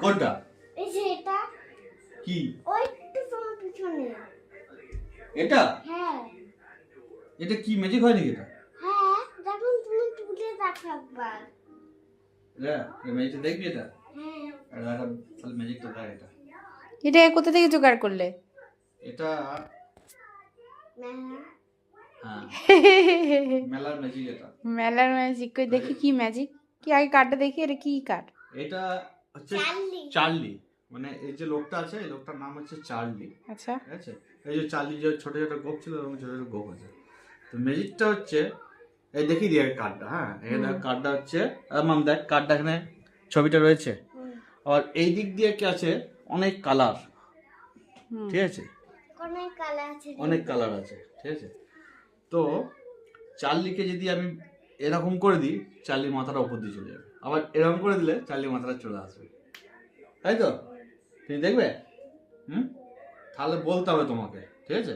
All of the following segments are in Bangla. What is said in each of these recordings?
কোনটা? এই যে এটা কি ওই একটু তোমার পিছনে। এটা? হ্যাঁ এটা কি ম্যাজিক হয় নাকি এটা? হ্যাঁ, যখন তুমি তুলে দেখো একবার। এটা এই ম্যাজিকটা দেখবি এটা? হ্যাঁ এটা তাহলে ম্যাজিকটা দেখ এটা। এটা কোথা থেকে জোগাড় করলে? এটা মেলা হ্যাঁ মেলার ম্যাজিক এটা। মেলার ম্যাজিক, কই দেখি কি ম্যাজিক। কি আগে কার্ডটা দেখি, এটা কি কার্ড? এটা হচ্ছে চার্লি। চার্লি, মানে এই যে লোকটা আছে এই লোকটার নাম হচ্ছে চার্লি। আচ্ছা, ঠিক আছে, এই যে চার্লি যে ছোট ছোট গোপ ছিল এবং ছোট ছোট গোপ আছে। তো ম্যাজিকটা হচ্ছে এই দেখি দিয়ে কার্ডটা। হ্যাঁ এখানে কার্ডটা হচ্ছে মাম দেখ কার্ডটা, এখানে ছবিটা রয়েছে। আর এই দিক দিয়ে কি আছে অনেক কালার। ঠিক আছে, অনেক কালার আছে। অনেক কালার আছে। ঠিক আছে, তো চার্লিকে যদি আমি এরকম করে দিই চার্লির মাথাটা উপর দিয়ে চলে যাবে, আবার এরকম করে দিলে চার্লির মাথাটা চলে আসবে, তাই তো? তুমি দেখবে? তাহলে বলতে হবে তোমাকে। ঠিক আছে,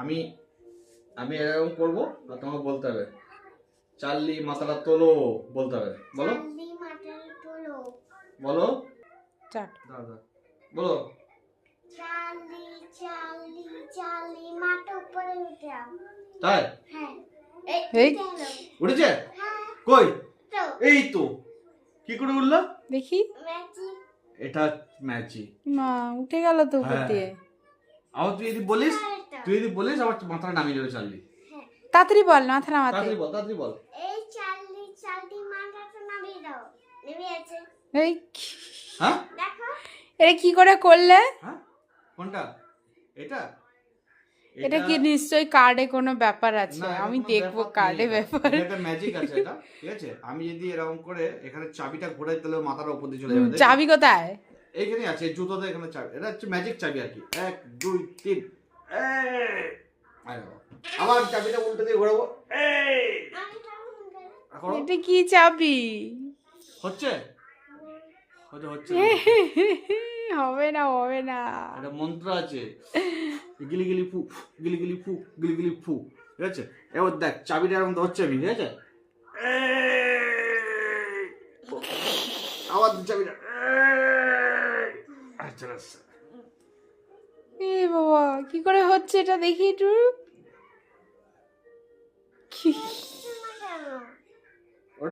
আমি আমি এরকম করবো আর তোমাকে বলতে হবে চার্লি মাথাটা তোলো, বলতে হবে। বলো চার্লি মাথাটা তোলো। বলো চাট। দাদা বলো। চার্লি চার্লি চার্লি মাথা উপরে উঠাও। তাই হ্যাঁ এই। উঠেছে? হ্যাঁ কই? তো এই তো। কি করে উঠলো? দেখি। ম্যাজিক। এটা ম্যাজিক। মা উঠে গেল তো উপর হ্যাঁ। দিয়ে। আবার তুই যদি বলিস আবার মাথাটা নামিয়ে দেবে চার্লি। হ্যাঁ তাড়াতাড়ি বল, মাথা নামাতে। তাড়াতাড়ি বল। এই চার্লি চার্লি মাথাটা নামিয়ে দাও। নেমে আছে। এই হ্যাঁ দেখো এটা কি করে করলে? হ্যাঁ কোনটা? এটা এটা কি নিশ্চয়ই কার্ডে কোনো ব্যাপার আছে? না, এটা আমি কোনো দেখবো ব্যাপার কার্ডে নেই এটা। ব্যাপার। এটা একটা ম্যাজিক আছে এটা। ঠিক আছে, আমি যদি এরকম করে এখানে চাবিটা ঘোরাই তাহলে মাথার উপর দিয়ে চলে যাবে। দেখি? চাবি কোথায়? এইখানে আছে জুতোতে, এখানে চাবি। এটা হচ্ছে ম্যাজিক চাবি আর কি। 1 2 3 এই আরে বাবা। আবার চাবিটা উল্টে দিয়ে ঘোরাবো। এই আমি তাহলে এখন এটা কি চাবি? হচ্ছে হচ্ছে হবে না, হবে না। এটা মন্ত্র আছে, গিলি গিলি ফু গিলি গিলি ফু গিলি গিলি ফু। ঠিক আছে, এবার দেখ চাবিটা এরকম ধরছে আমি। ঠিক আছে, এই, আবার চাবিটা আচ্ছা আচ্ছা। এ বাবা, কি করে হচ্ছে এটা দেখি একটু। কি